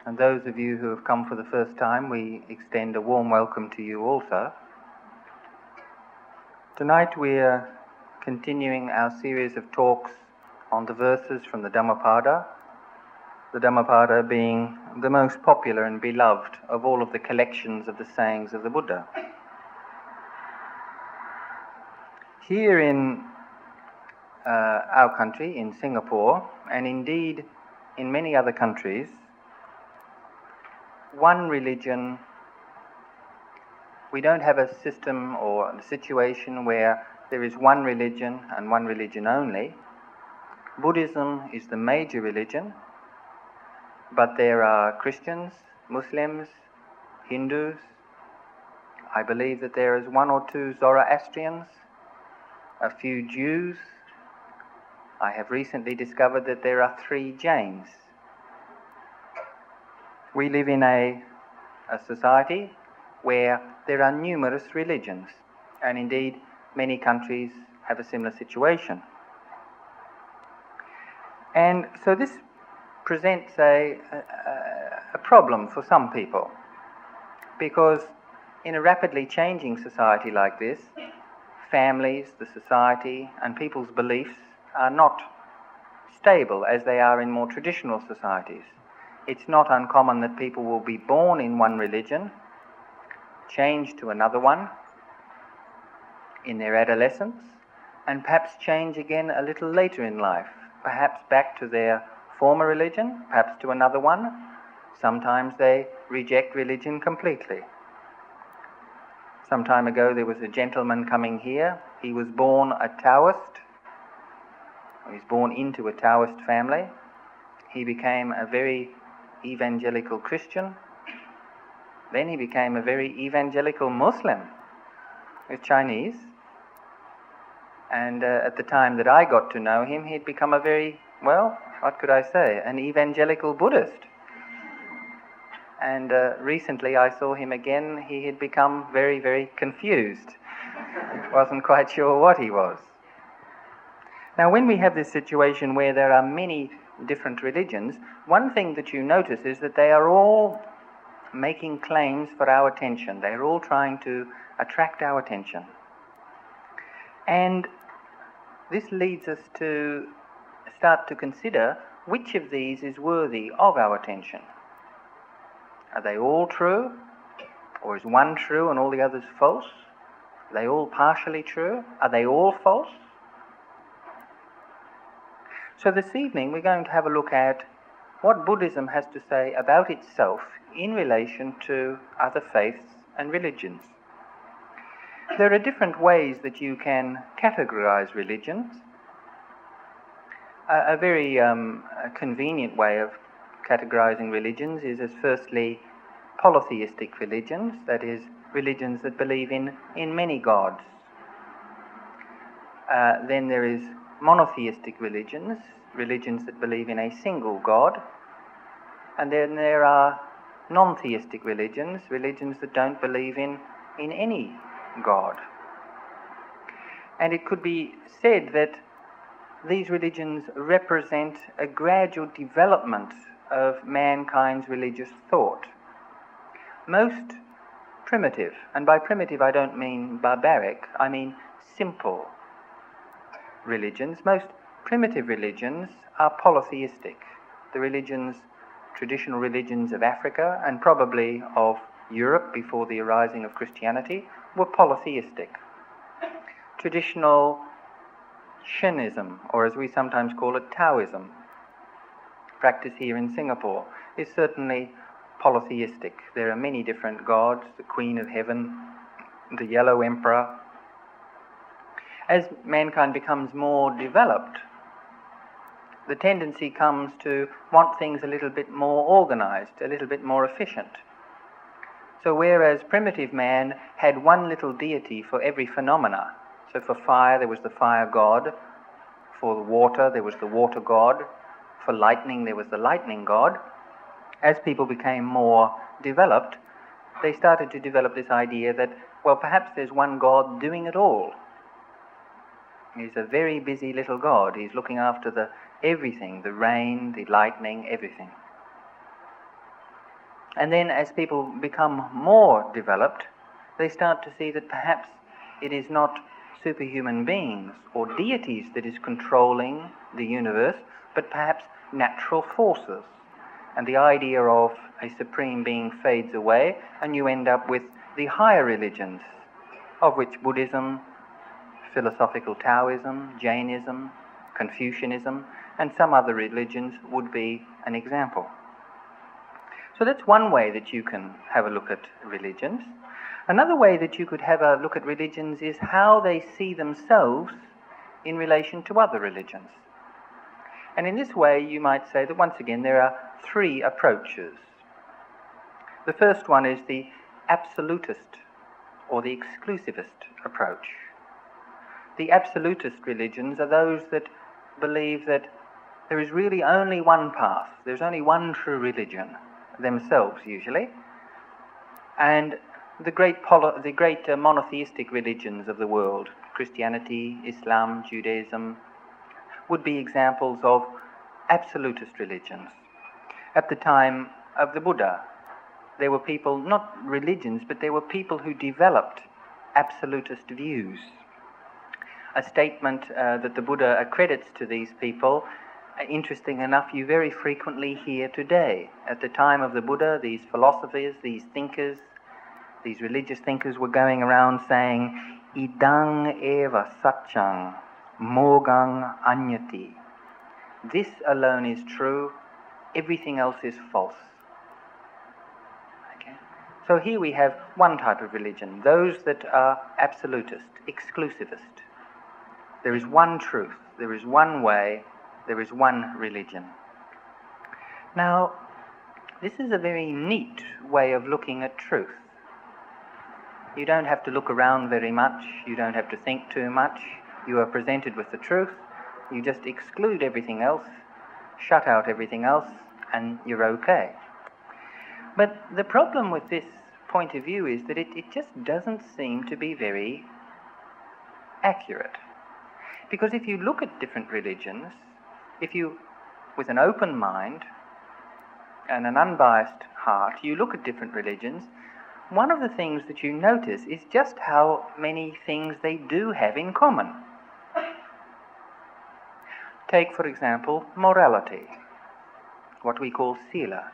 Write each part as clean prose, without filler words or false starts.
And those of you who have come for the first time, we extend a warm welcome to you also. Tonight we are continuing our series of talks on the verses from the Dhammapada being the most popular and beloved of all of the collections of the sayings of the Buddha. Here in our country, in Singapore, and indeed in many other countries, one religion, we don't have a system or a situation where there is one religion and one religion only. Buddhism is the major religion, but there are Christians, Muslims, Hindus. I believe that there is one or two Zoroastrians, a few Jews. I have recently discovered that there are 3 Jains. We live in a society where there are numerous religions, and indeed many countries have a similar situation. And so this presents a problem for some people, because in a rapidly changing society like this, families, the society, and people's beliefs are not stable as they are in more traditional societies. It's not uncommon that people will be born in one religion, change to another one in their adolescence, and perhaps change again a little later in life, perhaps back to their former religion, perhaps to another one. Sometimes they reject religion completely. Some time ago there was a gentleman coming here. He was born a Taoist. He was born into a Taoist family. He became a very evangelical Christian. Then he became a very evangelical Muslim. He was Chinese. And at the time that I got to know him, he'd become a very, what could I say, an evangelical Buddhist. And recently I saw him again. He had become very, very confused. Wasn't quite sure what he was. Now, when we have this situation where there are many different religions, one thing that you notice is that they are all making claims for our attention. They're all trying to attract our attention. And this leads us to start to consider which of these is worthy of our attention. Are they all true? Or is one true and all the others false? Are they all partially true? Are they all false? So this evening we're going to have a look at what Buddhism has to say about itself in relation to other faiths and religions. There are different ways that you can categorize religions. A very convenient way of categorizing religions is as firstly polytheistic religions, that is, religions that believe in many gods. Then there is monotheistic religions that believe in a single god. And then there are non-theistic religions that don't believe in any god. And it could be said that these religions represent a gradual development of mankind's religious thought. Most primitive, and by primitive I don't mean barbaric, I mean simple religions. Most primitive religions are polytheistic. The traditional religions of Africa and probably of Europe before the arising of Christianity were polytheistic. Traditional Shintoism, or as we sometimes call it, Taoism, practiced here in Singapore, is certainly polytheistic. There are many different gods, the Queen of Heaven, the Yellow Emperor. As mankind becomes more developed, the tendency comes to want things a little bit more organized, a little bit more efficient. So whereas primitive man had one little deity for every phenomena, so for fire there was the fire god, for the water there was the water god, for lightning there was the lightning god, as people became more developed, they started to develop this idea that, perhaps there's one god doing it all. He's a very busy little god. He's looking after everything, the rain, the lightning, everything. And then as people become more developed, they start to see that perhaps it is not superhuman beings or deities that is controlling the universe, but perhaps natural forces. And the idea of a supreme being fades away, and you end up with the higher religions, of which Buddhism, philosophical Taoism, Jainism, Confucianism, and some other religions would be an example. So that's one way that you can have a look at religions. Another way that you could have a look at religions is how they see themselves in relation to other religions. And in this way, you might say that once again there are three approaches. The first one is the absolutist or the exclusivist approach. The absolutist religions are those that believe that there is really only one path, there's only one true religion, themselves usually, and the great monotheistic religions of the world, Christianity, Islam, Judaism, would be examples of absolutist religions. At the time of the Buddha, there were people, not religions, but there were people who developed absolutist views. A statement that the Buddha accredits to these people, interesting enough, you very frequently hear today. At the time of the Buddha, these philosophers, these thinkers, these religious thinkers were going around saying, idang eva satchang, mogang anyati. This alone is true, everything else is false. Okay? So here we have one type of religion, those that are absolutist, exclusivist. There is one truth, there is one way, there is one religion. Now, this is a very neat way of looking at truth. You don't have to look around very much, you don't have to think too much. You are presented with the truth, you just exclude everything else, shut out everything else, and you're okay. But the problem with this point of view is that it just doesn't seem to be very accurate. Because if you look at different religions, if you, with an open mind and an unbiased heart, you look at different religions, one of the things that you notice is just how many things they do have in common. Take, for example, morality, what we call sila.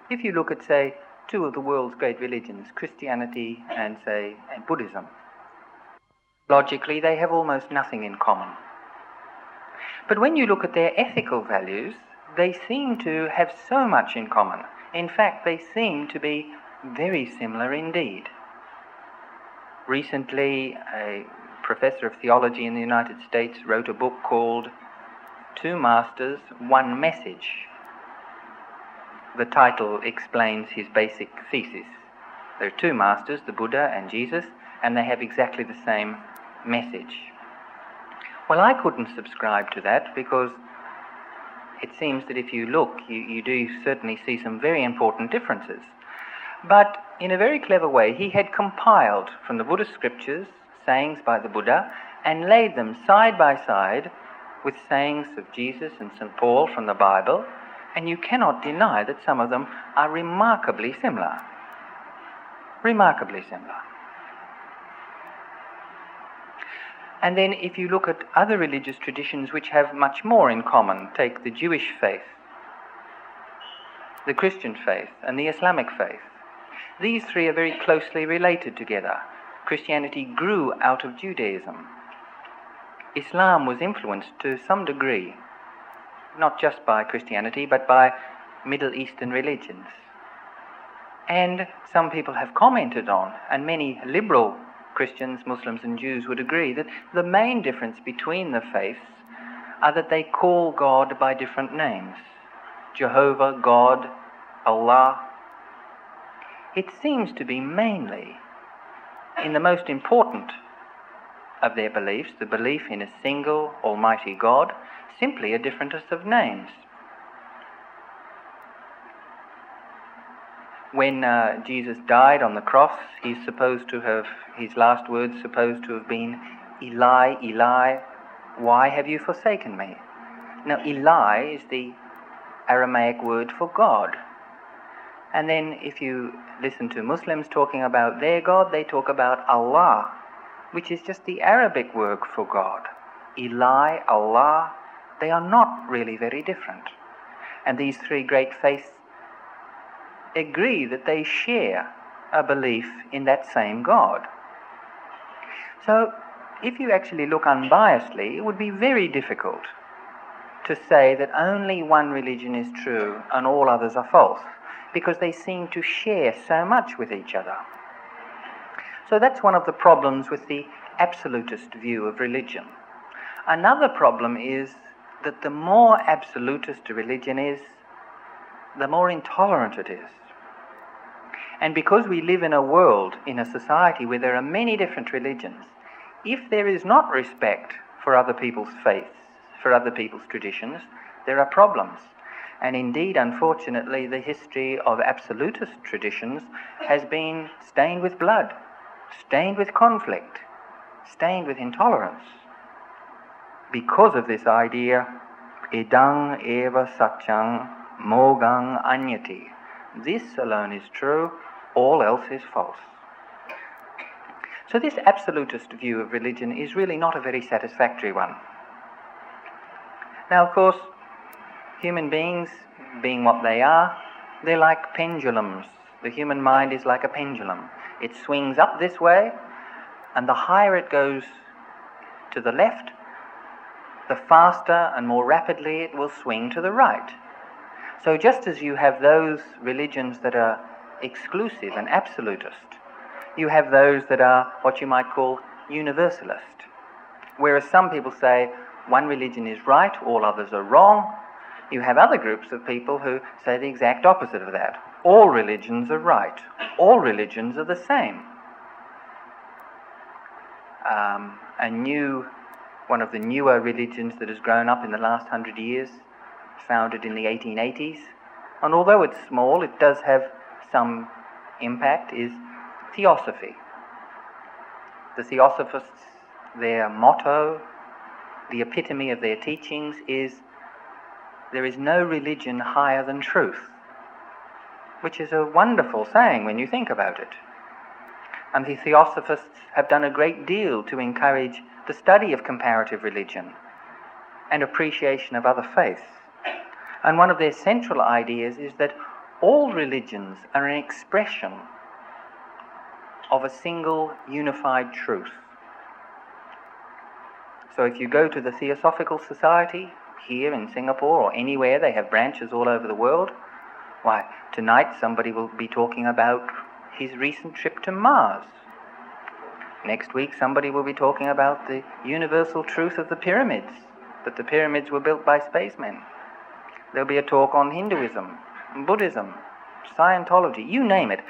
If you look at, say, two of the world's great religions, Christianity and, say, Buddhism, logically they have almost nothing in common. But when you look at their ethical values, they seem to have so much in common. In fact, they seem to be very similar indeed. Recently, a professor of theology in the United States wrote a book called Two Masters, One Message. The title explains his basic thesis. There are two masters, the Buddha and Jesus, and they have exactly the same message. Well, I couldn't subscribe to that because it seems that if you look, you do certainly see some very important differences. But in a very clever way, he had compiled from the Buddhist scriptures sayings by the Buddha and laid them side by side with sayings of Jesus and St. Paul from the Bible, and you cannot deny that some of them are remarkably similar. Remarkably similar. And then if you look at other religious traditions which have much more in common, take the Jewish faith, the Christian faith, and the Islamic faith. These three are very closely related together. Christianity grew out of Judaism. Islam was influenced to some degree, not just by Christianity, but by Middle Eastern religions. And some people have commented on, and many liberal Christians, Muslims and Jews would agree, that the main difference between the faiths are that they call God by different names. Jehovah, God, Allah. It seems to be mainly in the most important of their beliefs, the belief in a single almighty God, simply a difference of names. When Jesus died on the cross, he's supposed to have, his last words supposed to have been, Eli, Eli, why have you forsaken me? Now, Eli is the Aramaic word for God. And then if you listen to Muslims talking about their God, they talk about Allah, which is just the Arabic word for God. Eli, Allah, they are not really very different. And these three great faiths agree that they share a belief in that same God. So if you actually look unbiasedly, it would be very difficult to say that only one religion is true and all others are false, because they seem to share so much with each other. So that's one of the problems with the absolutist view of religion. Another problem is that the more absolutist a religion is, the more intolerant it is. And because we live in a world, in a society where there are many different religions, if there is not respect for other people's faiths, for other people's traditions, there are problems. And indeed, unfortunately, the history of absolutist traditions has been stained with blood, stained with conflict, stained with intolerance, because of this idea, idang eva satyang mogang anyati. This alone is true, all else is false. So this absolutist view of religion is really not a very satisfactory one. Now, of course, human beings, being what they are, they're like pendulums. The human mind is like a pendulum. It swings up this way, and the higher it goes to the left, the faster and more rapidly it will swing to the right. So just as you have those religions that are exclusive and absolutist, you have those that are what you might call universalist. Whereas some people say one religion is right, all others are wrong, you have other groups of people who say the exact opposite of that. All religions are right. All religions are the same. One of the newer religions that has grown up in the last 100 years, founded in the 1880s, and although it's small, it does have some impact, is Theosophy. The Theosophists, their motto, the epitome of their teachings is, there is no religion higher than truth, which is a wonderful saying when you think about it. And the Theosophists have done a great deal to encourage the study of comparative religion and appreciation of other faiths. And one of their central ideas is that all religions are an expression of a single unified truth. So if you go to the Theosophical Society here in Singapore or anywhere, they have branches all over the world, why, tonight somebody will be talking about his recent trip to Mars. Next week somebody will be talking about the universal truth of the pyramids, that the pyramids were built by spacemen. There'll be a talk on Hinduism, Buddhism, Scientology, you name it.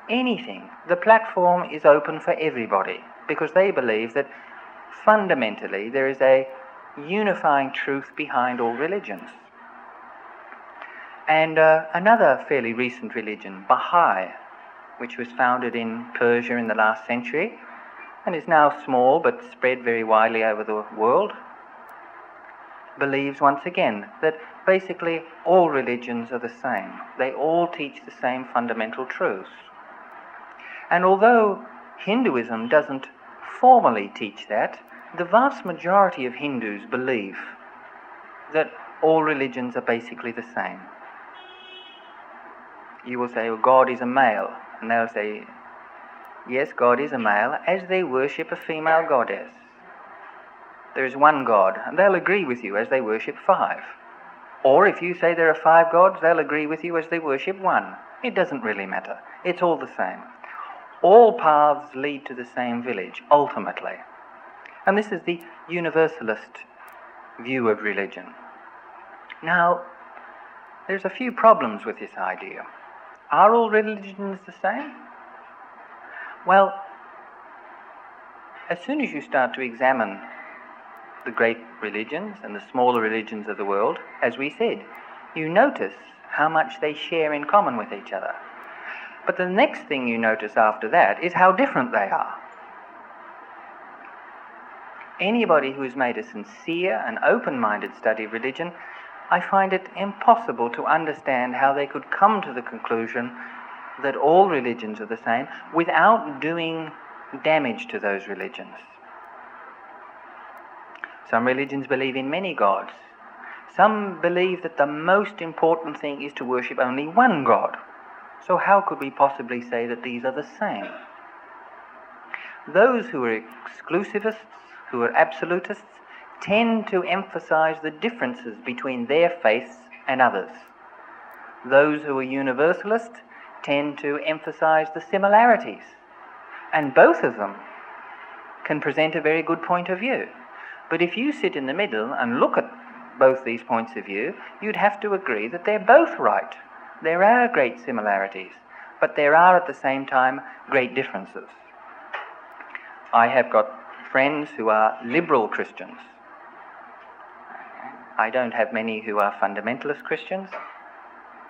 Anything. The platform is open for everybody because they believe that fundamentally there is a unifying truth behind all religions. And another fairly recent religion, Baha'i, which was founded in Persia in the last century and is now small but spread very widely over the world, believes once again that basically all religions are the same. They all teach the same fundamental truths. And although Hinduism doesn't formally teach that, the vast majority of Hindus believe that all religions are basically the same. You will say, well, God is a male, and they'll say, yes, God is a male, as they worship a female goddess. There is one God, and they'll agree with you as they worship 5. Or if you say there are 5 gods, they'll agree with you as they worship 1. It doesn't really matter. It's all the same. All paths lead to the same village, ultimately. And this is the universalist view of religion. Now, there's a few problems with this idea. Are all religions the same? Well, as soon as you start to examine the great religions and the smaller religions of the world, as we said, you notice how much they share in common with each other. But the next thing you notice after that is how different they are. Anybody who has made a sincere and open-minded study of religion I find it impossible to understand how they could come to the conclusion that all religions are the same without doing damage to those religions. Some religions believe in many gods. Some believe that the most important thing is to worship only one God. So how could we possibly say that these are the same? Those who are exclusivists, who are absolutists, tend to emphasize the differences between their faiths and others. Those who are universalists tend to emphasize the similarities. And both of them can present a very good point of view. But if you sit in the middle and look at both these points of view, you'd have to agree that they're both right. There are great similarities, but there are at the same time great differences. I have got friends who are liberal Christians. I don't have many who are fundamentalist Christians.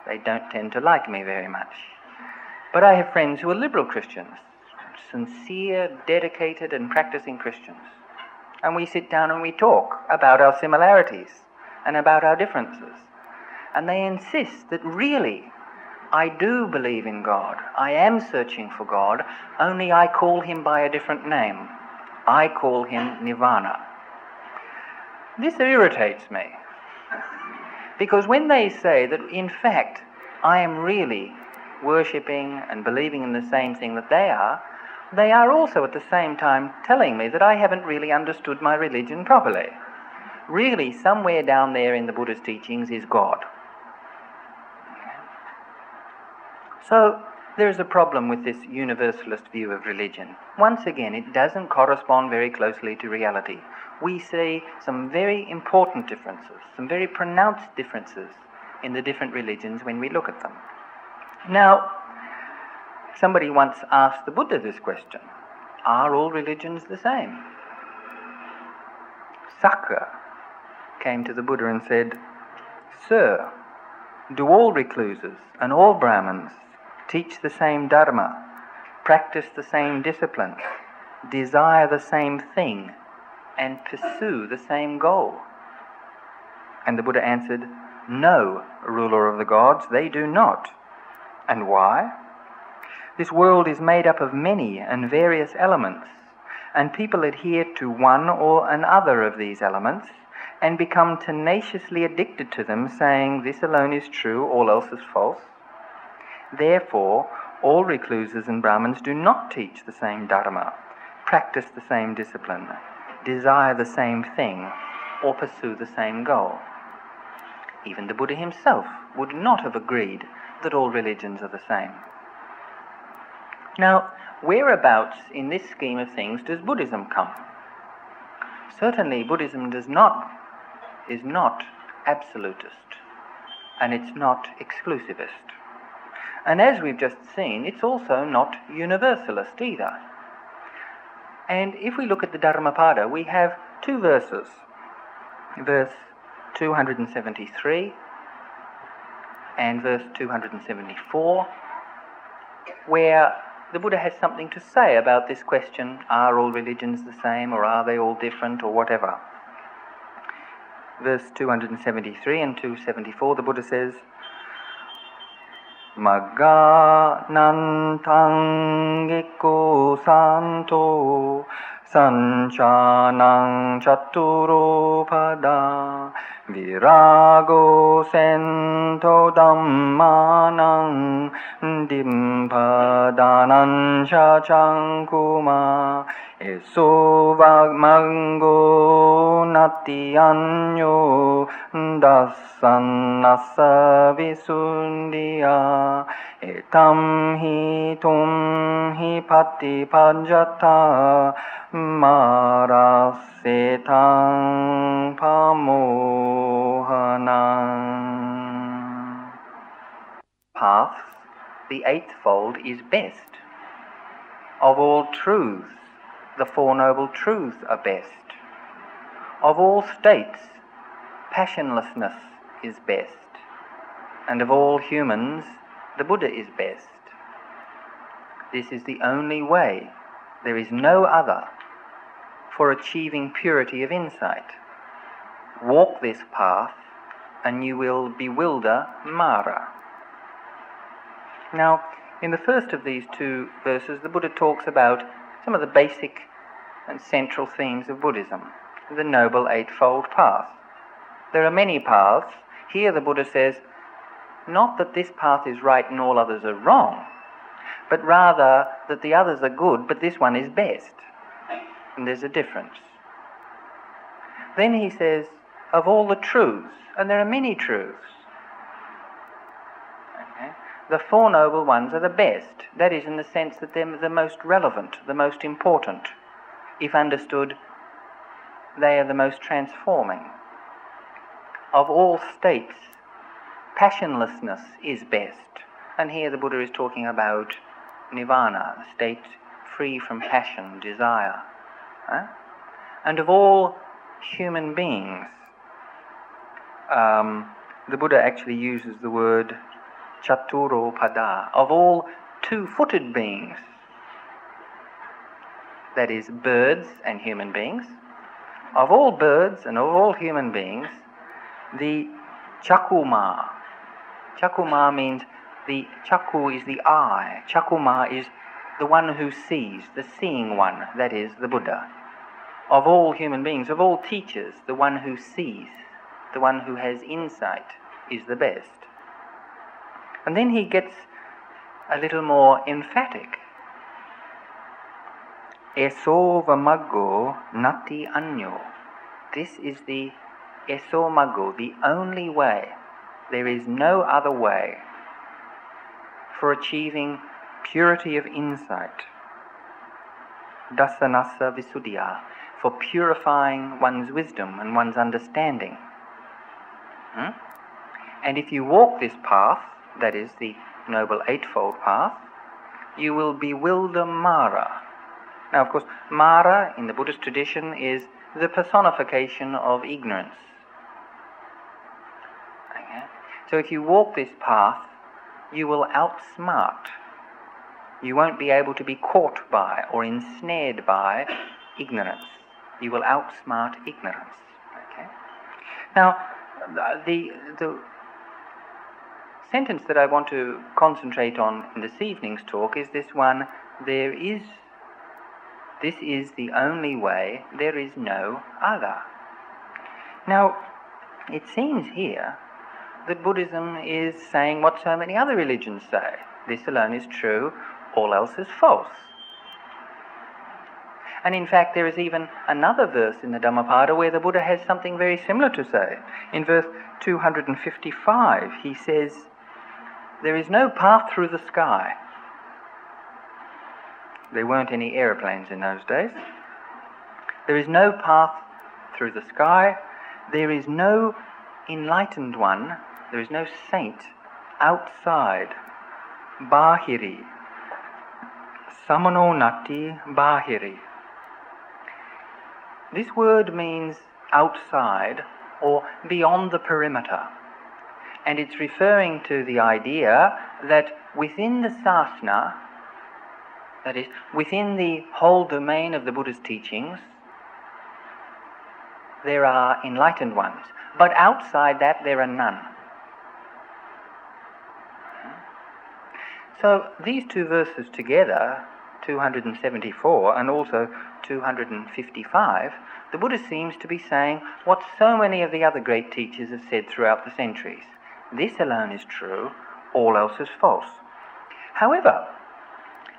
They don't tend to like me very much. But I have friends who are liberal Christians, sincere, dedicated and practicing Christians. And we sit down and we talk about our similarities and about our differences. And they insist that really, I do believe in God. I am searching for God, only I call him by a different name. I call him Nirvana. This irritates me. Because when they say that, in fact, I am really worshipping and believing in the same thing that they are also at the same time telling me that I haven't really understood my religion properly. Really, somewhere down there in the Buddhist teachings is God. So, there is a problem with this universalist view of religion. Once again, it doesn't correspond very closely to reality. We see some very important differences, some very pronounced differences in the different religions when we look at them. Now, somebody once asked the Buddha this question: are all religions the same? Sakya came to the Buddha and said, "Sir, do all recluses and all Brahmins teach the same dharma, practice the same discipline, desire the same thing, and pursue the same goal?" And the Buddha answered, "No, ruler of the gods, they do not." And why? This world is made up of many and various elements, and people adhere to one or another of these elements and become tenaciously addicted to them, saying, "This alone is true, all else is false." Therefore, all recluses and Brahmins do not teach the same dharma, practice the same discipline, desire the same thing, or pursue the same goal. Even the Buddha himself would not have agreed that all religions are the same. Now, whereabouts in this scheme of things does Buddhism come? Certainly, Buddhism is not absolutist, and it's not exclusivist. And as we've just seen, it's also not universalist either. And if we look at the Dhammapada, we have two verses. Verse 273 and verse 274, where the Buddha has something to say about this question: are all religions the same, or are they all different, or whatever? Verse 273 and 274, the Buddha says, "Magga nantang gekko santo sanchanang chaturopada virago sento dhammanang dimpadanang chachankuma eso mango nati anyo dasanasa visundiya etam hi tum hi pati panjata marasetang pamohanang." Paths, the eightfold, is best. Of all truths, the Four Noble Truths are best. Of all states, passionlessness is best. And of all humans, the Buddha is best. This is the only way, there is no other, for achieving purity of insight. Walk this path and you will bewilder Mara. Now, in the first of these two verses, the Buddha talks about some of the basic and central themes of Buddhism, the Noble Eightfold Path. There are many paths. Here the Buddha says, not that this path is right and all others are wrong, but rather that the others are good, but this one is best. And there's a difference. Then he says, of all the truths, and there are many truths, the Four Noble Ones are the best. That is, in the sense that they're the most relevant, the most important. If understood, they are the most transforming. Of all states, passionlessness is best. And here the Buddha is talking about nirvana, a state free from passion, desire. And of all human beings, the Buddha actually uses the word chaturopada, of all two-footed beings, that is, birds and human beings, of all birds and of all human beings, the chakuma means the chaku is the eye, chakuma is the one who sees, the seeing one, that is, the Buddha. Of all human beings, of all teachers, the one who sees, the one who has insight, is the best. And then he gets a little more emphatic. Eso vamaggo nati anyo. This is the eso maggo, the only way. There is no other way for achieving purity of insight. Dasanasa visuddhya, for purifying one's wisdom and one's understanding. And if you walk this path, that is the Noble Eightfold Path, you will bewilder Mara. Now, of course, Mara in the Buddhist tradition is the personification of ignorance. Okay? So if you walk this path, you will outsmart. You won't be able to be caught by or ensnared by ignorance. You will outsmart ignorance. Okay? Now, the sentence that I want to concentrate on in this evening's talk is this one: this is the only way, there is no other. Now, it seems here that Buddhism is saying what so many other religions say. This alone is true, all else is false. And in fact, there is even another verse in the Dhammapada where the Buddha has something very similar to say. In verse 255, he says, there is no path through the sky. There weren't any aeroplanes in those days. There is no path through the sky. There is no enlightened one. There is no saint outside. Bahiri. Samano nati bahiri. This word means outside or beyond the perimeter. And it's referring to the idea that within the sasana, that is, within the whole domain of the Buddha's teachings, there are enlightened ones. But outside that, there are none. So these two verses together, 274 and also 255, the Buddha seems to be saying what so many of the other great teachers have said throughout the centuries. This alone is true, all else is false. However,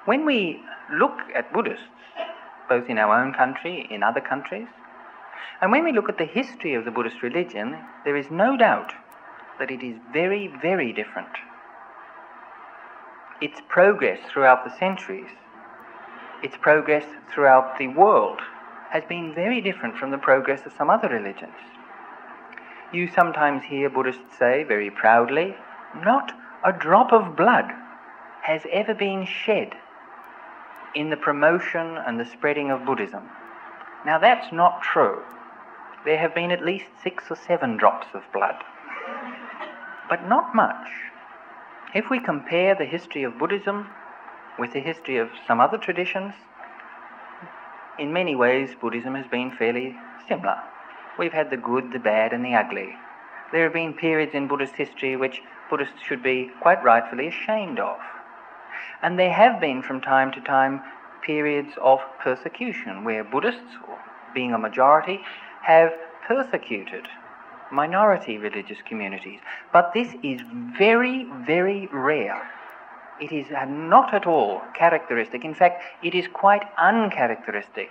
when we look at Buddhists, both in our own country, in other countries, and when we look at the history of the Buddhist religion, there is no doubt that it is very, very different. Its progress throughout the centuries, its progress throughout the world, has been very different from the progress of some other religions. You sometimes hear Buddhists say very proudly, not a drop of blood has ever been shed in the promotion and the spreading of Buddhism. Now that's not true. There have been at least 6 or 7 drops of blood, but not much. If we compare the history of Buddhism with the history of some other traditions, in many ways Buddhism has been fairly similar. We've had the good, the bad and the ugly. There have been periods in Buddhist history which Buddhists should be quite rightfully ashamed of. And there have been from time to time periods of persecution where Buddhists, being a majority, have persecuted minority religious communities. But this is very, very rare. It is not at all characteristic. In fact, it is quite uncharacteristic,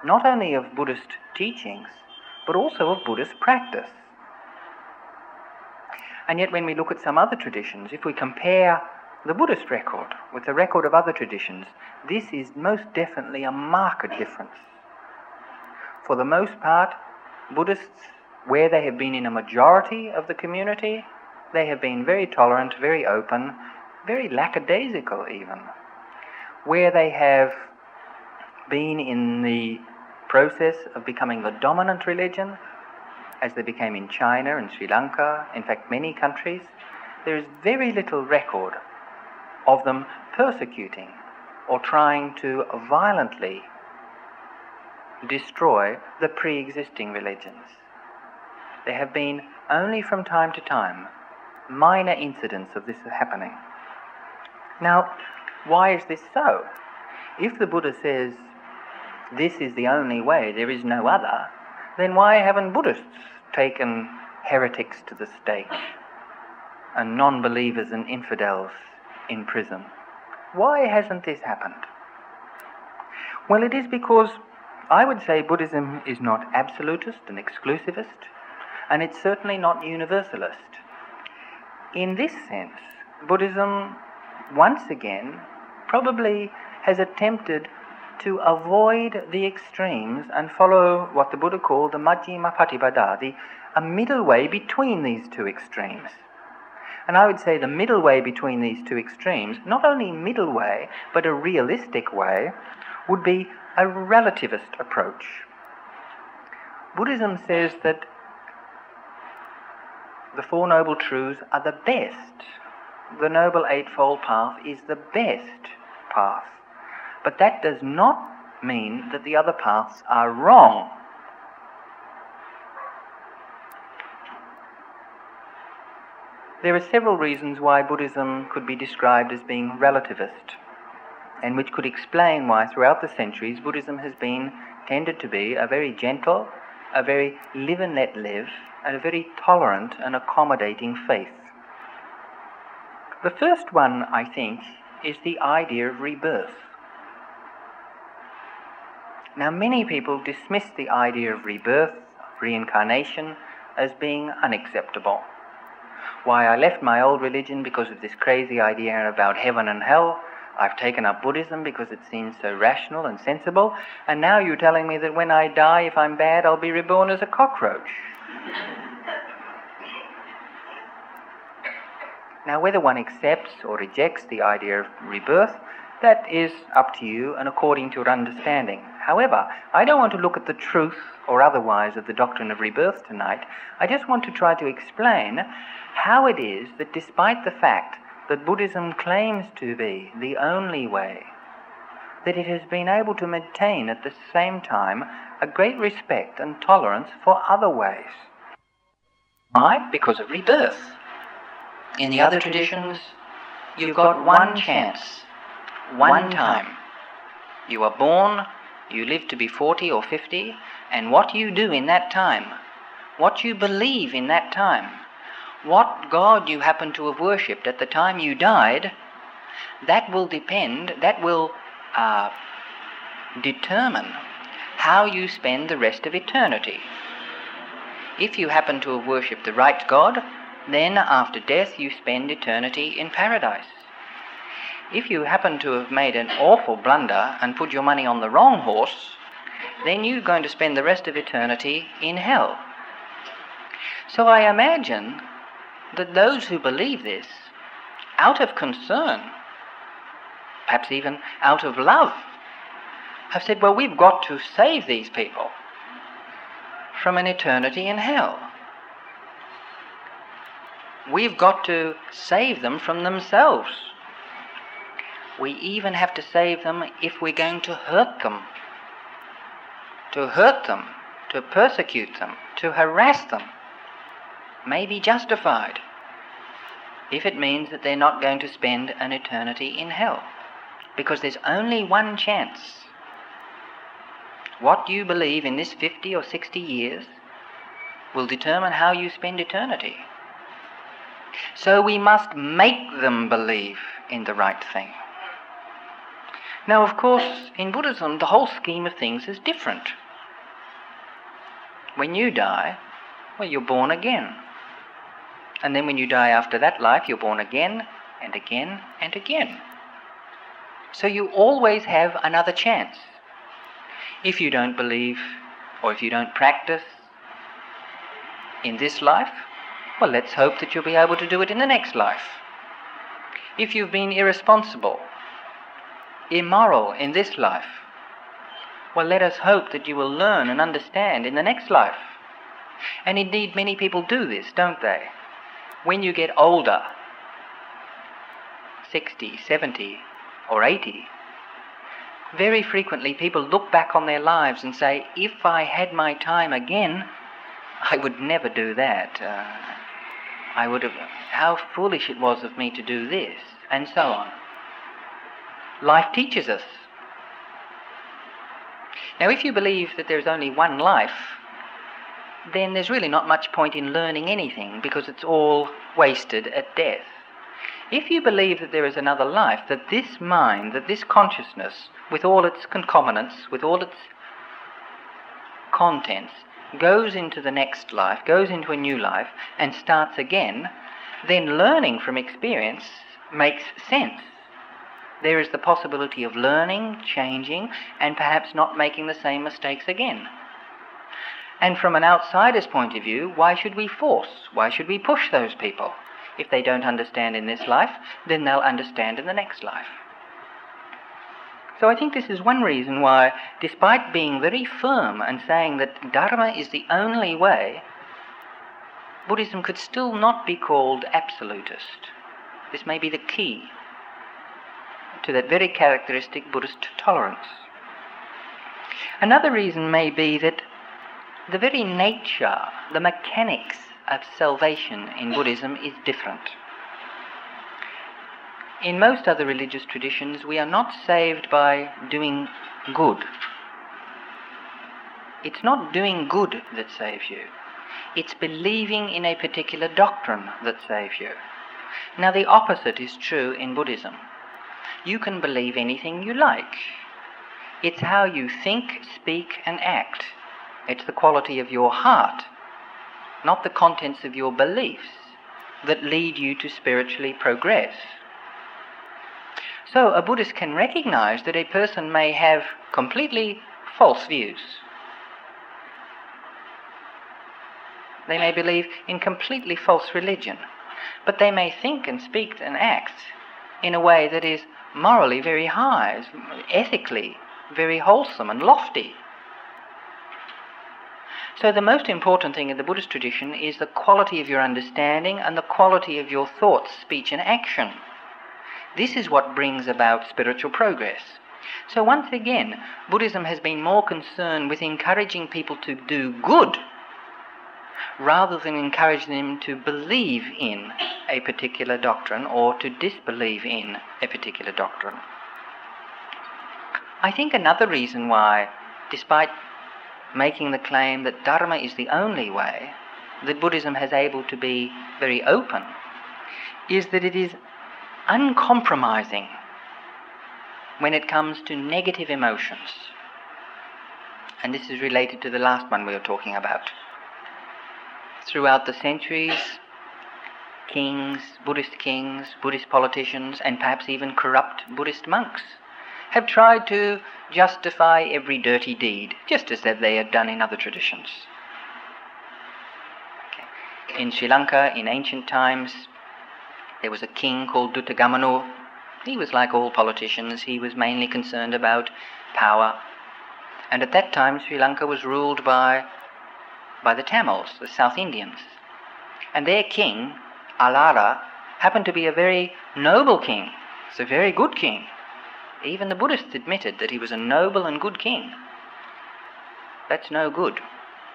not only of Buddhist teachings, but also of Buddhist practice. And yet when we look at some other traditions, if we compare the Buddhist record with the record of other traditions, this is most definitely a marked difference. For the most part, Buddhists, where they have been in a majority of the community, they have been very tolerant, very open, very lackadaisical even. Where they have been in the process of becoming the dominant religion, as they became in China and Sri Lanka, in fact many countries, there is very little record of them persecuting or trying to violently destroy the pre-existing religions. There have been only from time to time minor incidents of this happening. Now, why is this so? If the Buddha says this is the only way, there is no other, then why haven't Buddhists taken heretics to the stake and non-believers and infidels in prison? Why hasn't this happened? Well, it is because I would say Buddhism is not absolutist and exclusivist, and it's certainly not universalist. In this sense, Buddhism, once again, probably has attempted to avoid the extremes and follow what the Buddha called the Majjhima Patipada, a middle way between these two extremes. And I would say the middle way between these two extremes, not only middle way, but a realistic way, would be a relativist approach. Buddhism says that the Four Noble Truths are the best. The Noble Eightfold Path is the best path. But that does not mean that the other paths are wrong. There are several reasons why Buddhism could be described as being relativist, and which could explain why throughout the centuries Buddhism has tended to be a very gentle, a very live and let live, and a very tolerant and accommodating faith. The first one, I think, is the idea of rebirth. Now, many people dismiss the idea of rebirth, reincarnation, as being unacceptable. Why, I left my old religion because of this crazy idea about heaven and hell. I've taken up Buddhism because it seems so rational and sensible, and now you're telling me that when I die, if I'm bad, I'll be reborn as a cockroach. Now, whether one accepts or rejects the idea of rebirth, that is up to you and according to your understanding. However, I don't want to look at the truth or otherwise of the doctrine of rebirth tonight. I just want to try to explain how it is that despite the fact that Buddhism claims to be the only way, that it has been able to maintain at the same time a great respect and tolerance for other ways. Why? Because of rebirth. In the other traditions, you've got one chance, one time. You are born, you live to be 40 or 50, and what you do in that time, what you believe in that time, what God you happen to have worshipped at the time you died, that will determine how you spend the rest of eternity. If you happen to have worshipped the right God, then after death you spend eternity in paradise. If you happen to have made an awful blunder and put your money on the wrong horse, then you're going to spend the rest of eternity in hell. So I imagine that those who believe this, out of concern, perhaps even out of love, have said, well, we've got to save these people from an eternity in hell. We've got to save them from themselves. We even have to save them if we're going to hurt them, to persecute them, to harass them. may be justified if it means that they're not going to spend an eternity in hell. Because there's only one chance. What you believe in this 50 or 60 years will determine how you spend eternity. So we must make them believe in the right thing. Now, of course, in Buddhism, the whole scheme of things is different. When you die, well, you're born again. And then when you die after that life, you're born again and again and again. So you always have another chance. If you don't believe or if you don't practice in this life, well, let's hope that you'll be able to do it in the next life. If you've been irresponsible, immoral in this life, well, let us hope that you will learn and understand in the next life. And indeed, many people do this, don't they? When you get older, 60, 70, or 80, very frequently people look back on their lives and say, if I had my time again, I would never do that. I would have, how foolish it was of me to do this, and so on. Life teaches us. Now, if you believe that there's only one life, then there's really not much point in learning anything, because it's all wasted at death. If you believe that there is another life, that this mind, that this consciousness, with all its concomitants, with all its contents, goes into the next life, goes into a new life, and starts again, then learning from experience makes sense. There is the possibility of learning, changing, and perhaps not making the same mistakes again. And from an outsider's point of view, why should we force? Why should we push those people? If they don't understand in this life, then they'll understand in the next life. So I think this is one reason why, despite being very firm and saying that Dharma is the only way, Buddhism could still not be called absolutist. This may be the key to that very characteristic Buddhist tolerance. Another reason may be that the very nature, the mechanics of salvation in Buddhism is different. In most other religious traditions, we are not saved by doing good. It's not doing good that saves you. It's believing in a particular doctrine that saves you. Now, the opposite is true in Buddhism. You can believe anything you like. It's how you think, speak, and act. It's the quality of your heart, not the contents of your beliefs, that lead you to spiritually progress. So a Buddhist can recognize that a person may have completely false views. They may believe in completely false religion, but they may think and speak and act in a way that is morally very high, ethically very wholesome and lofty. So the most important thing in the Buddhist tradition is the quality of your understanding and the quality of your thoughts, speech, and action. This is what brings about spiritual progress. So once again, Buddhism has been more concerned with encouraging people to do good rather than encouraging them to believe in a particular doctrine or to disbelieve in a particular doctrine. I think another reason why, despite making the claim that Dharma is the only way, that Buddhism has able to be very open, is that it is uncompromising when it comes to negative emotions. And this is related to the last one we were talking about. Throughout the centuries, kings, Buddhist politicians, and perhaps even corrupt Buddhist monks have tried to justify every dirty deed, just as they had done in other traditions. In Sri Lanka, in ancient times, there was a king called Duttagamanu. He was like all politicians. He was mainly concerned about power. And at that time, Sri Lanka was ruled by the Tamils, the South Indians. And their king, Alara, happened to be a very noble king. It's a very good king. Even the Buddhists admitted that he was a noble and good king. That's no good.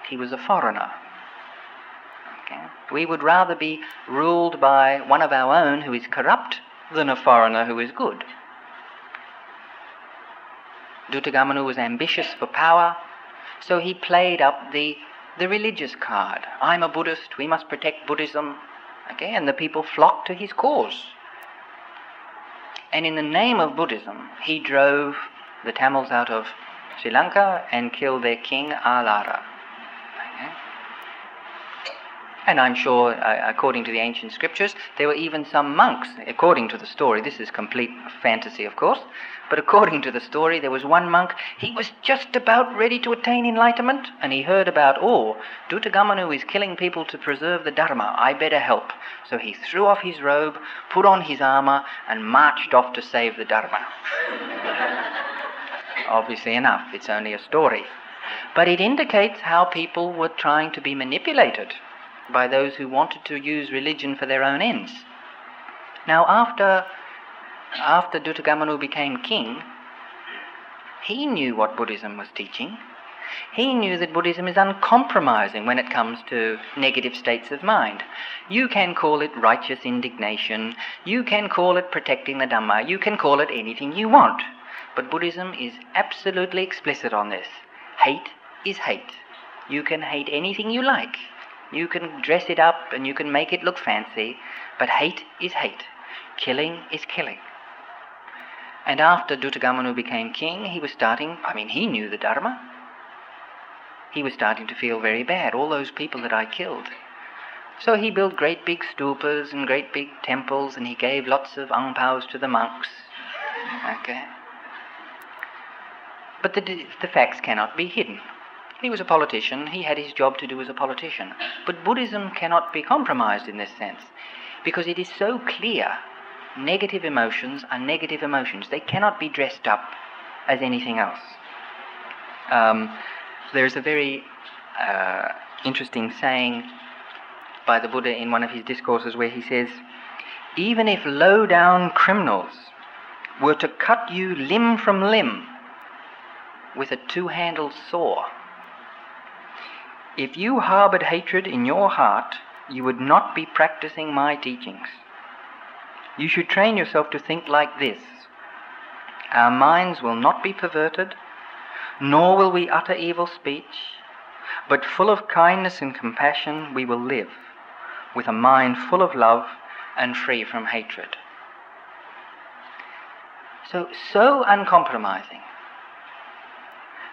He was a foreigner. Okay? We would rather be ruled by one of our own who is corrupt than a foreigner who is good. Duttagamanu was ambitious for power, so he played up the religious card. I'm a Buddhist, we must protect Buddhism. Okay? And the people flocked to his cause. And in the name of Buddhism, he drove the Tamils out of Sri Lanka and killed their king, Alara. Okay? And I'm sure, according to the ancient scriptures, there were even some monks, according to the story. This is complete fantasy, of course, but according to the story, there was one monk, he was just about ready to attain enlightenment, and he heard about, Duttagamanu is killing people to preserve the Dharma, I better help. So he threw off his robe, put on his armour, and marched off to save the Dharma. Obviously enough, it's only a story. But it indicates how people were trying to be manipulated by those who wanted to use religion for their own ends. Now, after Duttagamanu became king, he knew what Buddhism was teaching. He knew that Buddhism is uncompromising when it comes to negative states of mind. You can call it righteous indignation, you can call it protecting the Dhamma, you can call it anything you want. But Buddhism is absolutely explicit on this. Hate is hate. You can hate anything you like. You can dress it up and you can make it look fancy, but hate is hate. Killing is killing. And after Duttagamanu became king, he knew the Dharma. He was starting to feel very bad, all those people that I killed. So he built great big stupas and great big temples, and he gave lots of angpaos to the monks. Okay? But the facts cannot be hidden. He was a politician, he had his job to do as a politician. But Buddhism cannot be compromised in this sense, because it is so clear. Negative emotions are negative emotions. They cannot be dressed up as anything else. There's a very interesting saying by the Buddha in one of his discourses where he says, even if low-down criminals were to cut you limb from limb with a two-handled saw, if you harbored hatred in your heart, you would not be practicing my teachings. You should train yourself to think like this. Our minds will not be perverted, nor will we utter evil speech, but full of kindness and compassion we will live, with a mind full of love and free from hatred. So uncompromising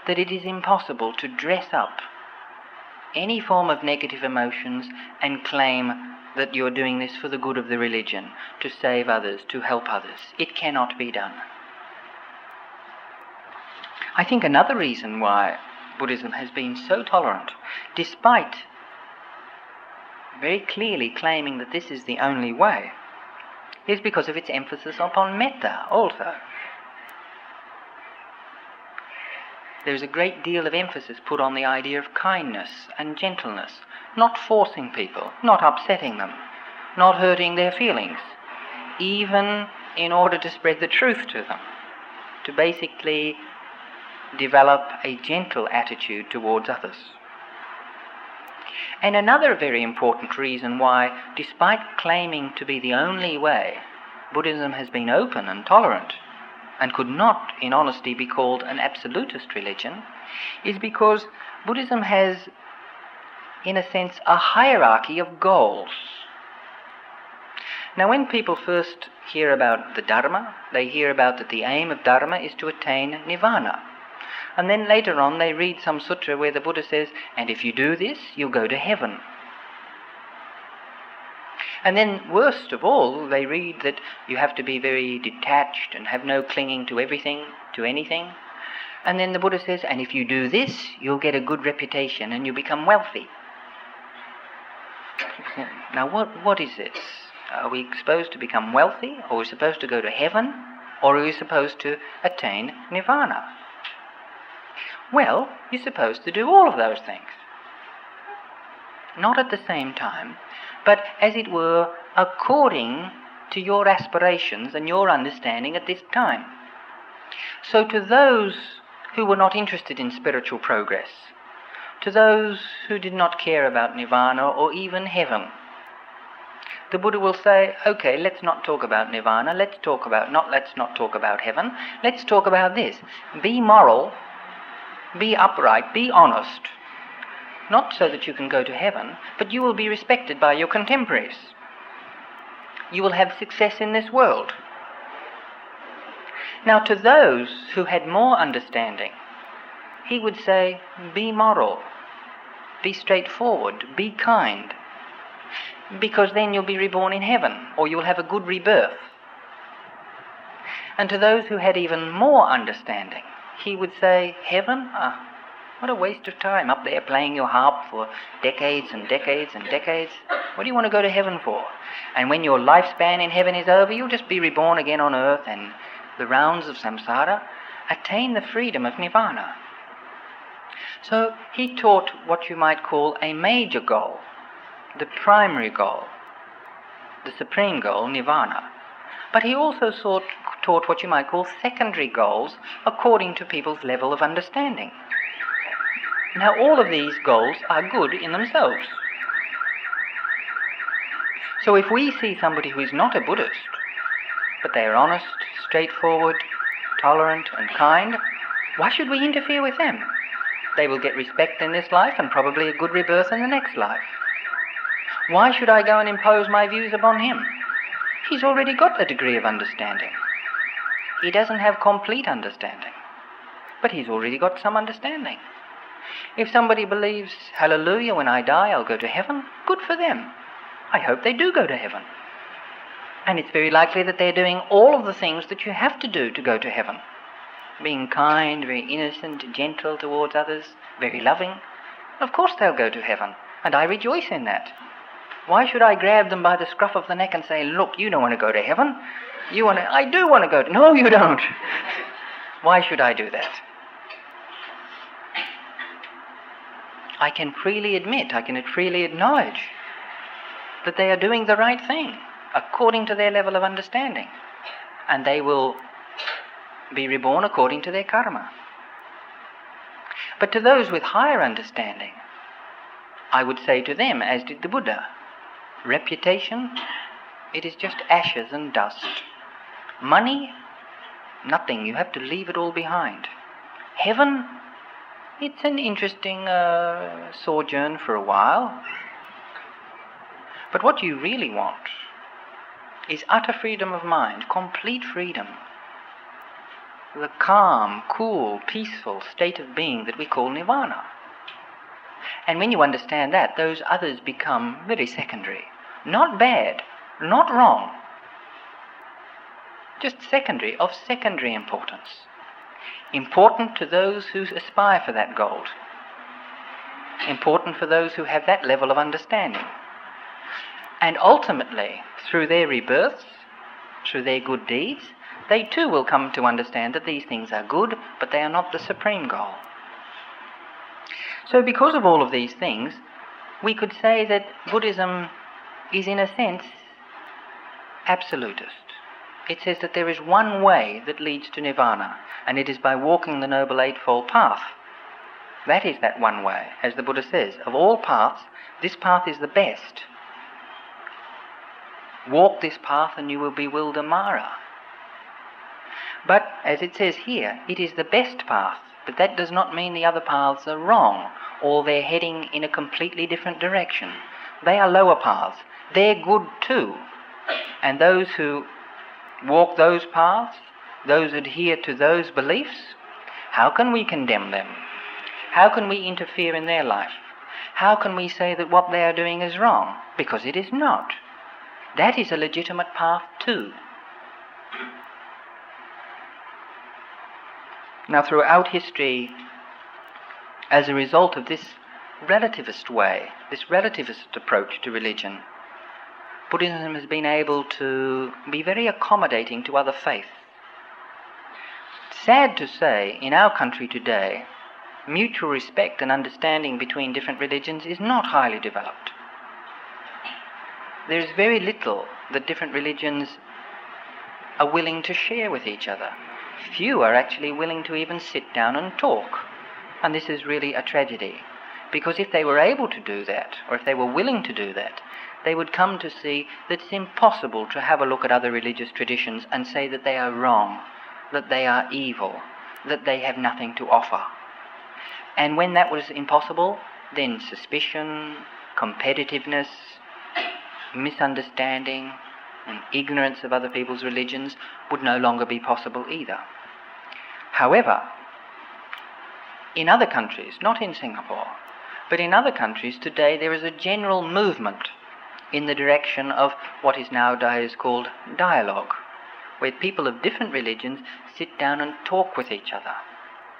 that it is impossible to dress up any form of negative emotions and claim that you're doing this for the good of the religion, to save others, to help others. It cannot be done. I think another reason why Buddhism has been so tolerant, despite very clearly claiming that this is the only way, is because of its emphasis upon metta also. There's a great deal of emphasis put on the idea of kindness and gentleness, not forcing people, not upsetting them, not hurting their feelings, even in order to spread the truth to them, to basically develop a gentle attitude towards others. And another very important reason why, despite claiming to be the only way, Buddhism has been open and tolerant and could not, in honesty, be called an absolutist religion, is because Buddhism has, in a sense, a hierarchy of goals. Now, when people first hear about the Dharma, they hear about that the aim of Dharma is to attain Nirvana. And then later on they read some sutra where the Buddha says, and if you do this, you'll go to heaven. And then, worst of all, they read that you have to be very detached and have no clinging to everything, to anything. And then the Buddha says, and if you do this, you'll get a good reputation and you'll become wealthy. Now, what is this? Are we supposed to become wealthy? Or are we supposed to go to heaven? Or are we supposed to attain Nirvana? Well, you're supposed to do all of those things. Not at the same time, but as it were, according to your aspirations and your understanding at this time. So to those who were not interested in spiritual progress, to those who did not care about nirvana or even heaven, the Buddha will say, okay, let's not talk about nirvana, let's not talk about heaven, let's talk about this. Be moral, be upright, be honest. Not so that you can go to heaven, but you will be respected by your contemporaries. You will have success in this world. Now, to those who had more understanding, he would say, be moral, be straightforward, be kind, because then you'll be reborn in heaven, or you'll have a good rebirth. And to those who had even more understanding, he would say, heaven? What a waste of time, up there playing your harp for decades and decades and decades. What do you want to go to heaven for? And when your lifespan in heaven is over, you'll just be reborn again on earth and the rounds of samsara, attain the freedom of nirvana. So he taught what you might call a major goal, the primary goal, the supreme goal, nirvana. But he also taught what you might call secondary goals according to people's level of understanding. Now, all of these goals are good in themselves. So if we see somebody who is not a Buddhist, but they are honest, straightforward, tolerant and kind, why should we interfere with them? They will get respect in this life and probably a good rebirth in the next life. Why should I go and impose my views upon him? He's already got a degree of understanding. He doesn't have complete understanding, but he's already got some understanding. If somebody believes, hallelujah, when I die I'll go to heaven, good for them. I hope they do go to heaven. And it's very likely that they're doing all of the things that you have to do to go to heaven. Being kind, very innocent, gentle towards others, very loving. Of course they'll go to heaven, and I rejoice in that. Why should I grab them by the scruff of the neck and say, look, you don't want to go to heaven. I do want to go to... No, you don't. Why should I do that? I can freely admit, I can freely acknowledge that they are doing the right thing according to their level of understanding, and they will be reborn according to their karma. But to those with higher understanding, I would say to them, as did the Buddha, reputation, it is just ashes and dust. Money, nothing, you have to leave it all behind. Heaven, it's an interesting sojourn for a while. But what you really want is utter freedom of mind, complete freedom. The calm, cool, peaceful state of being that we call nirvana. And when you understand that, those others become very secondary. Not bad, not wrong. Just secondary, of secondary importance. Important to those who aspire for that goal. Important for those who have that level of understanding. And ultimately, through their rebirths, through their good deeds, they too will come to understand that these things are good, but they are not the supreme goal. So because of all of these things, we could say that Buddhism is in a sense absolutist. It says that there is one way that leads to nirvana, and it is by walking the Noble Eightfold Path. That is that one way, as the Buddha says. Of all paths, this path is the best. Walk this path and you will bewilder Mara. But, as it says here, it is the best path, but that does not mean the other paths are wrong, or they're heading in a completely different direction. They are lower paths. They're good too. And those who walk those paths, those adhere to those beliefs, how can we condemn them? How can we interfere in their life? How can we say that what they are doing is wrong? Because it is not. That is a legitimate path too. Now, throughout history, as a result of this relativist way, this relativist approach to religion, Buddhism has been able to be very accommodating to other faiths. Sad to say, in our country today, mutual respect and understanding between different religions is not highly developed. There is very little that different religions are willing to share with each other. Few are actually willing to even sit down and talk. And this is really a tragedy, Because if they were able to do that, or if they were willing to do that, they would come to see that it's impossible to have a look at other religious traditions and say that they are wrong, that they are evil, that they have nothing to offer. And when that was impossible, then suspicion, competitiveness, misunderstanding, and ignorance of other people's religions would no longer be possible either. However, in other countries, not in Singapore, but in other countries today, there is a general movement in the direction of what is nowadays called dialogue, where people of different religions sit down and talk with each other.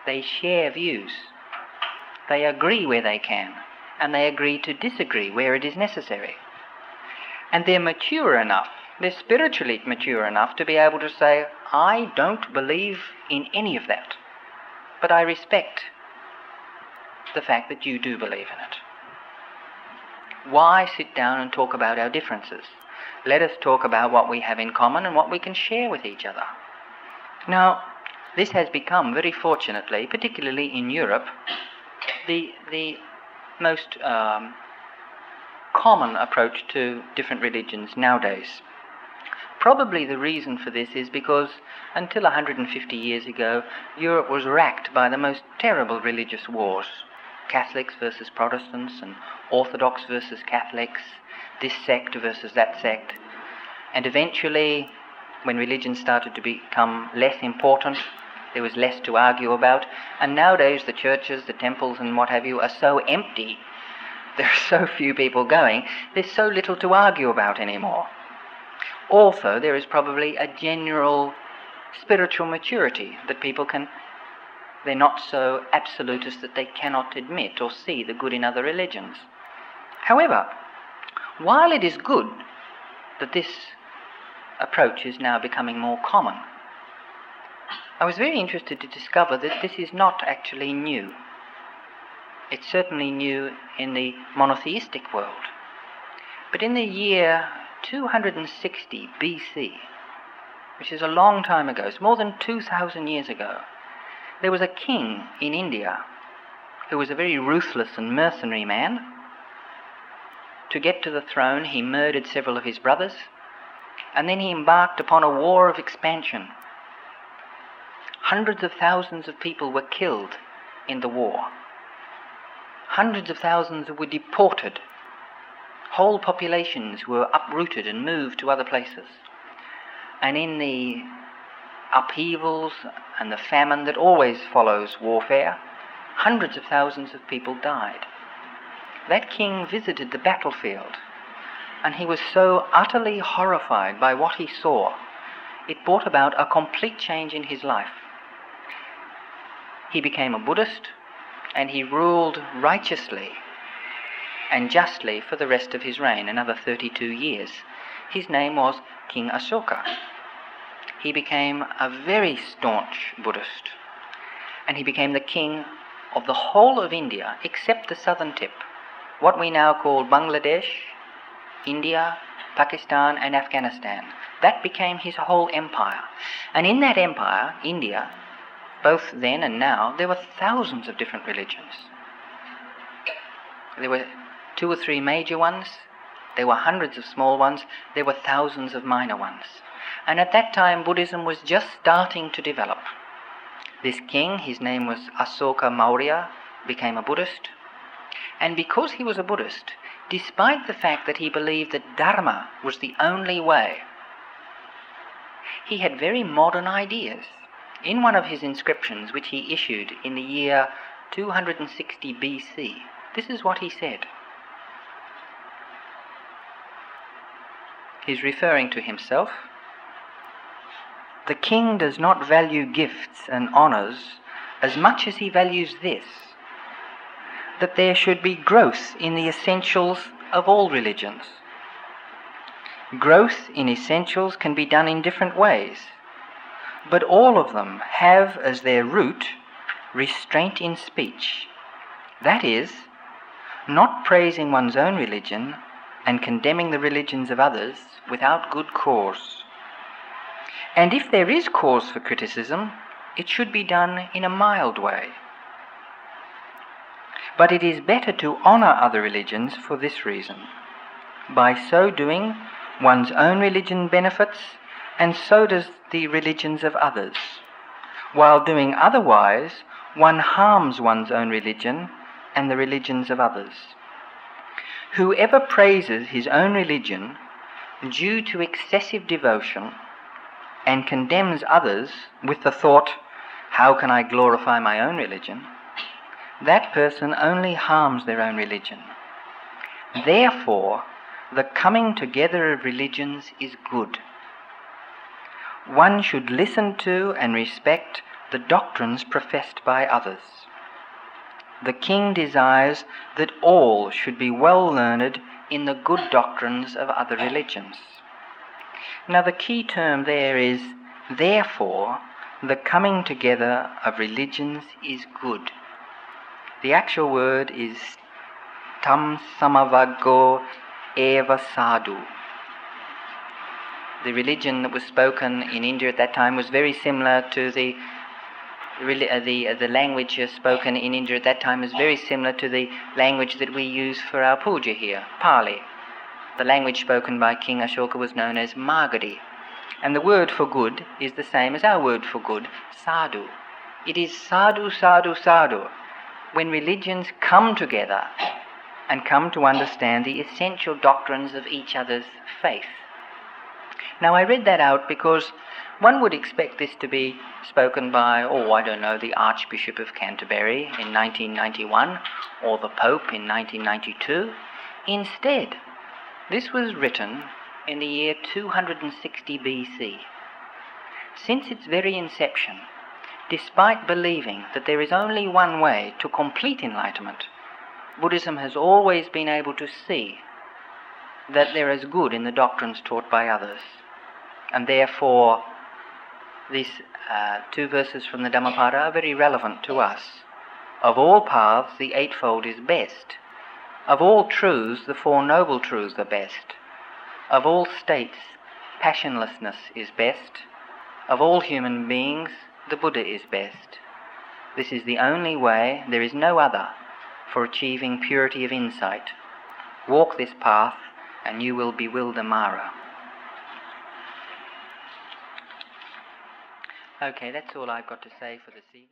They share views. They agree where they can, and they agree to disagree where it is necessary. And they're mature enough, they're spiritually mature enough to be able to say, I don't believe in any of that, but I respect the fact that you do believe in it. Why sit down and talk about our differences? Let us talk about what we have in common and what we can share with each other. Now, this has become, very fortunately, particularly in Europe, the most common approach to different religions nowadays. Probably the reason for this is because until 150 years ago, Europe was racked by the most terrible religious wars. Catholics versus Protestants, and Orthodox versus Catholics, this sect versus that sect. And eventually, when religion started to become less important, there was less to argue about. And nowadays the churches, the temples and what have you are so empty, there are so few people going, there's so little to argue about anymore. Also, there is probably a general spiritual maturity that people can, they're not so absolutist that they cannot admit or see the good in other religions. However, while it is good that this approach is now becoming more common, I was very interested to discover that this is not actually new. It's certainly new in the monotheistic world. But in the year 260 BC, which is a long time ago, it's more than 2,000 years ago, there was a king in India who was a very ruthless and mercenary man. To get to the throne, he murdered several of his brothers, and then he embarked upon a war of expansion. Hundreds of thousands of people were killed in the war. Hundreds of thousands were deported. Whole populations were uprooted and moved to other places. And in the upheavals and the famine that always follows warfare, hundreds of thousands of people died. That king visited the battlefield, and he was so utterly horrified by what he saw, it brought about a complete change in his life. He became a Buddhist, and he ruled righteously and justly for the rest of his reign, another 32 years. His name was King Asoka. He became a very staunch Buddhist, and he became the king of the whole of India except the southern tip, what we now call Bangladesh, India, Pakistan and Afghanistan. That became his whole empire. And in that empire, India, both then and now, there were thousands of different religions. There were 2 or 3 major ones, there were hundreds of small ones, there were thousands of minor ones. And at that time, Buddhism was just starting to develop. This king, his name was Asoka Maurya, became a Buddhist. And because he was a Buddhist, despite the fact that he believed that Dharma was the only way, he had very modern ideas. In one of his inscriptions, which he issued in the year 260 BC, this is what he said. He's referring to himself. The king does not value gifts and honours as much as he values this, that there should be growth in the essentials of all religions. Growth in essentials can be done in different ways, but all of them have as their root restraint in speech. That is, not praising one's own religion and condemning the religions of others without good cause. And if there is cause for criticism, it should be done in a mild way. But it is better to honour other religions for this reason. By so doing, one's own religion benefits, and so does the religions of others. While doing otherwise, one harms one's own religion and the religions of others. Whoever praises his own religion due to excessive devotion and condemns others with the thought, how can I glorify my own religion? That person only harms their own religion. Therefore, the coming together of religions is good. One should listen to and respect the doctrines professed by others. The king desires that all should be well learned in the good doctrines of other religions. Now the key term there is, therefore, the coming together of religions is good. The actual word is tam samavago eva sadhu. The religion that was spoken in India at that time was very similar to the language spoken in India at that time was very similar to the language that we use for our puja here, Pali. The language spoken by King Ashoka was known as Magadi. And the word for good is the same as our word for good, sadhu. It is sadhu, sadhu, sadhu. When religions come together and come to understand the essential doctrines of each other's faith. Now I read that out because one would expect this to be spoken by, the Archbishop of Canterbury in 1991 or the Pope in 1992. Instead, this was written in the year 260 BC. Since its very inception, despite believing that there is only one way to complete enlightenment, Buddhism has always been able to see that there is good in the doctrines taught by others. And therefore, these two verses from the Dhammapada are very relevant to us. Of all paths, the Eightfold is best. Of all truths, the Four Noble Truths are best. Of all states, passionlessness is best. Of all human beings, the Buddha is best. This is the only way, there is no other, for achieving purity of insight. Walk this path and you will bewilder Mara. Okay, that's all I've got to say for this evening.